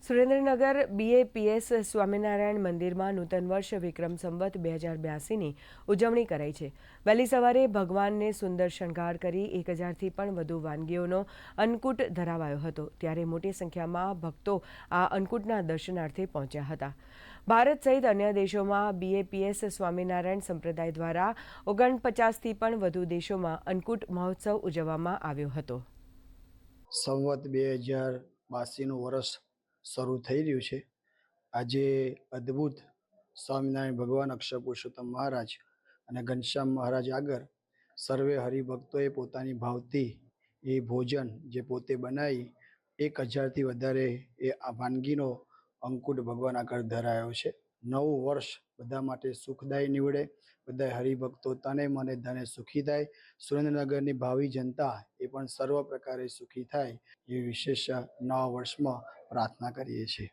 Surendranagar BAPS Swaminarayan મંદિરમાં નૂતન વર્ષ વિક્રમ સંવત 2082ની ઉજવણી કરાઈ છે। વહેલી સવારે ભગવાનને સુંદર શણગાર કરી 1000થી પણ વધુ વાનગીઓનો અન્નકૂટ ધરાવાયો હતો, ત્યારે મોટી સંખ્યામાં ભક્તો આ અન્નકૂટના દર્શનાર્થે પહોંચ્યા હતા। ભારત સહિત અન્ય દેશોમાં BAPS સ્વામિનારાયણ સંપ્રદાય દ્વારા 49થી પણ વધુ દેશોમાં અન્નકૂટ મહોત્સવ ઉજવવામાં આવ્યો હતો। સંવત 2082નું વર્ષ શરૂ થઈ રહ્યું છે। આજે અદ્ભુત સ્વામિનારાયણ ભગવાન, અક્ષર પુરુષોત્તમ મહારાજ અને ઘનશ્યામ મહારાજ આગળ સર્વે હરિભક્તોએ પોતાની ભાવથી એ ભોજન જે પોતે બનાવી 1000થી વધારે એ આ વાનગીનો અંકુટ ભગવાન આગળ ધરાયો છે। નવું વર્ષ બધા માટે સુખદાયી નીવડે, બધા હરિભક્તો તને મને ધને સુખી થાય, સુરેન્દ્રનગરની ભાવિ જનતા એ પણ સર્વ પ્રકારે સુખી થાય એવી વિશેષ નવા વર્ષમાં પ્રાર્થના કરીએ છીએ।